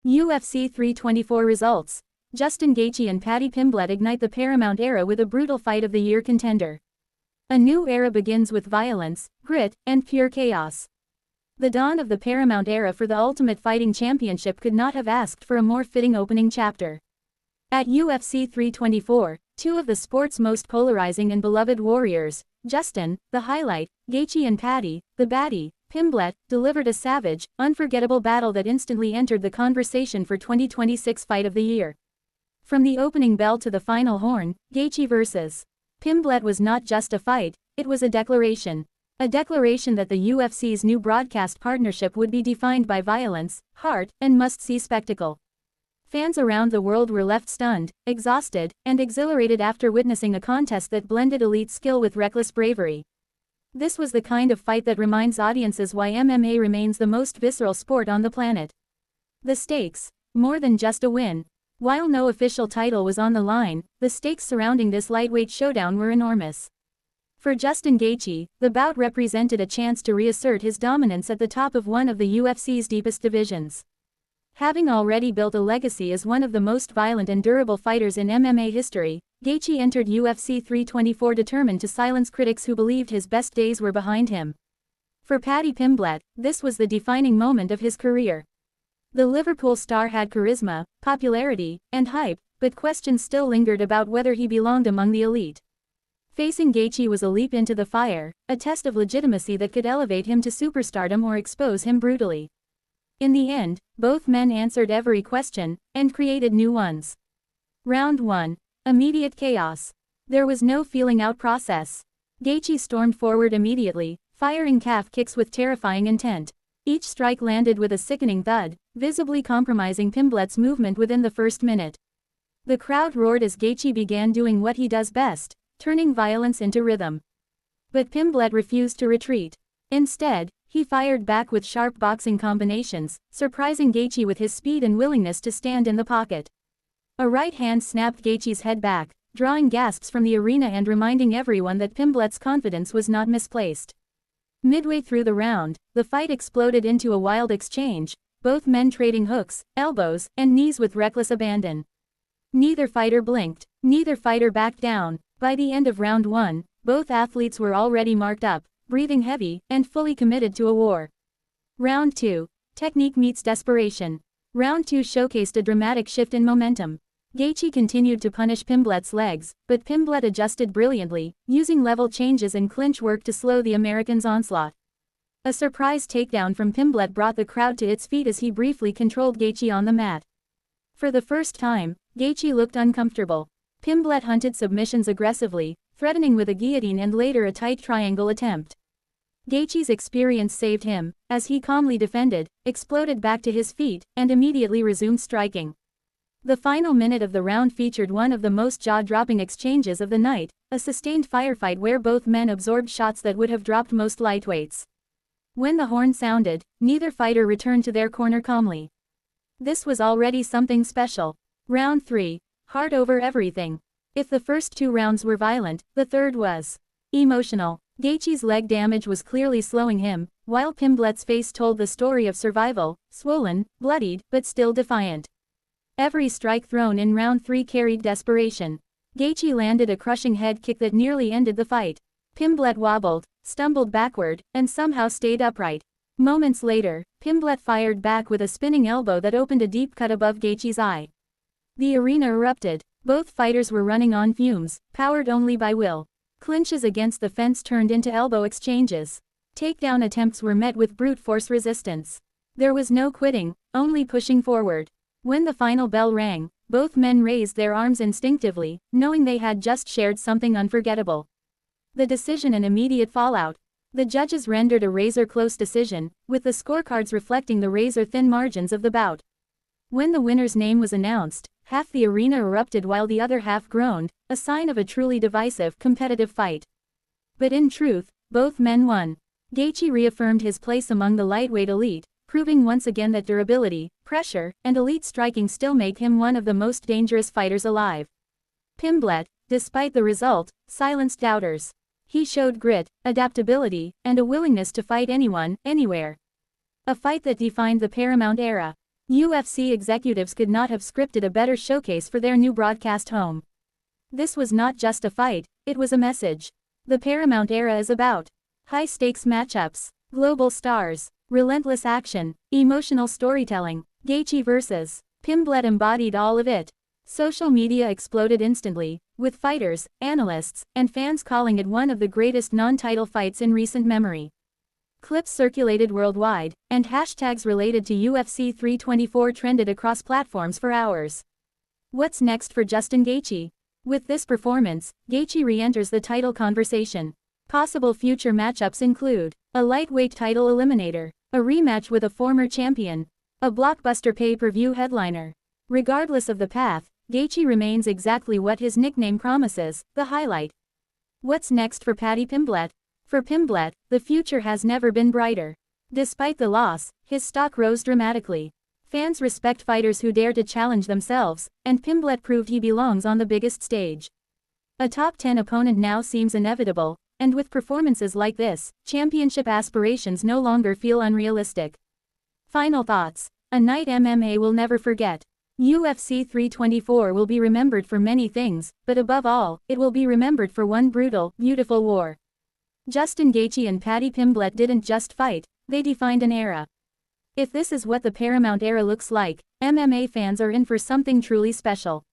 UFC 324 results. Justin Gaethje and Paddy Pimblett ignite the Paramount era with a brutal fight of the year contender. A new era begins with violence, grit, and pure chaos. The dawn of the Paramount era for the Ultimate Fighting Championship could not have asked for a more fitting opening chapter. At UFC 324, two of the sport's most polarizing and beloved warriors, Justin, the highlight, Gaethje and Paddy, the baddie, Pimblett, delivered a savage, unforgettable battle that instantly entered the conversation for 2026 Fight of the Year. From the opening bell to the final horn, Gaethje vs. Pimblett was not just a fight, it was a declaration. A declaration that the UFC's new broadcast partnership would be defined by violence, heart, and must-see spectacle. Fans around the world were left stunned, exhausted, and exhilarated after witnessing a contest that blended elite skill with reckless bravery. This was the kind of fight that reminds audiences why MMA remains the most visceral sport on the planet. The stakes, more than just a win. While no official title was on the line, the stakes surrounding this lightweight showdown were enormous. For Justin Gaethje, the bout represented a chance to reassert his dominance at the top of one of the UFC's deepest divisions. Having already built a legacy as one of the most violent and durable fighters in MMA history, Gaethje entered UFC 324 determined to silence critics who believed his best days were behind him. For Paddy Pimblett, this was the defining moment of his career. The Liverpool star had charisma, popularity, and hype, but questions still lingered about whether he belonged among the elite. Facing Gaethje was a leap into the fire, a test of legitimacy that could elevate him to superstardom or expose him brutally. In the end, both men answered every question, and created new ones. Round 1. Immediate chaos. There was no feeling out process. Gaethje stormed forward immediately, firing calf kicks with terrifying intent. Each strike landed with a sickening thud, visibly compromising Pimblett's movement within the first minute. The crowd roared as Gaethje began doing what he does best, turning violence into rhythm. But Pimblett refused to retreat. Instead, he fired back with sharp boxing combinations, surprising Gaethje with his speed and willingness to stand in the pocket. A right hand snapped Gaethje's head back, drawing gasps from the arena and reminding everyone that Pimblett's confidence was not misplaced. Midway through the round, the fight exploded into a wild exchange, both men trading hooks, elbows, and knees with reckless abandon. Neither fighter blinked, neither fighter backed down. By the end of round 1, both athletes were already marked up, breathing heavy, and fully committed to a war. Round 2. Technique meets desperation. Round 2 showcased a dramatic shift in momentum. Gaethje continued to punish Pimblett's legs, but Pimblett adjusted brilliantly, using level changes and clinch work to slow the American's onslaught. A surprise takedown from Pimblett brought the crowd to its feet as he briefly controlled Gaethje on the mat. For the first time, Gaethje looked uncomfortable. Pimblett hunted submissions aggressively, threatening with a guillotine and later a tight triangle attempt. Gaethje's experience saved him, as he calmly defended, exploded back to his feet, and immediately resumed striking. The final minute of the round featured one of the most jaw-dropping exchanges of the night, a sustained firefight where both men absorbed shots that would have dropped most lightweights. When the horn sounded, neither fighter returned to their corner calmly. This was already something special. Round 3. Heart over everything. If the first 2 rounds were violent, the third was emotional. Gaethje's leg damage was clearly slowing him, while Pimblett's face told the story of survival, swollen, bloodied, but still defiant. Every strike thrown in round 3 carried desperation. Gaethje landed a crushing head kick that nearly ended the fight. Pimblett wobbled, stumbled backward, and somehow stayed upright. Moments later, Pimblett fired back with a spinning elbow that opened a deep cut above Gaethje's eye. The arena erupted. Both fighters were running on fumes, powered only by will. Clinches against the fence turned into elbow exchanges. Takedown attempts were met with brute force resistance. There was no quitting, only pushing forward. When the final bell rang, both men raised their arms instinctively, knowing they had just shared something unforgettable. The decision an immediate fallout. The judges rendered a razor-close decision, with the scorecards reflecting the razor-thin margins of the bout. When the winner's name was announced, half the arena erupted while the other half groaned, a sign of a truly divisive, competitive fight. But in truth, both men won. Gaethje reaffirmed his place among the lightweight elite, proving once again that durability, pressure, and elite striking still make him one of the most dangerous fighters alive. Pimblett, despite the result, silenced doubters. He showed grit, adaptability, and a willingness to fight anyone, anywhere. A fight that defined the Paramount era. UFC executives could not have scripted a better showcase for their new broadcast home. This was not just a fight, it was a message. The Paramount era is about high-stakes matchups, global stars, relentless action, emotional storytelling. Gaethje vs. Pimblett embodied all of it. Social media exploded instantly, with fighters, analysts, and fans calling it one of the greatest non-title fights in recent memory. Clips circulated worldwide, and hashtags related to UFC 324 trended across platforms for hours. What's next for Justin Gaethje? With this performance, Gaethje re-enters the title conversation. Possible future matchups include a lightweight title eliminator, a rematch with a former champion, a blockbuster pay-per-view headliner. Regardless of the path, Gaethje remains exactly what his nickname promises, the highlight. What's next for Paddy Pimblett? For Pimblett, the future has never been brighter. Despite the loss, his stock rose dramatically. Fans respect fighters who dare to challenge themselves, and Pimblett proved he belongs on the biggest stage. A top 10 opponent now seems inevitable, and with performances like this, championship aspirations no longer feel unrealistic. Final thoughts. A night MMA will never forget. UFC 324 will be remembered for many things, but above all, it will be remembered for one brutal, beautiful war. Justin Gaethje and Paddy Pimblett didn't just fight, they defined an era. If this is what the Paramount era looks like, MMA fans are in for something truly special.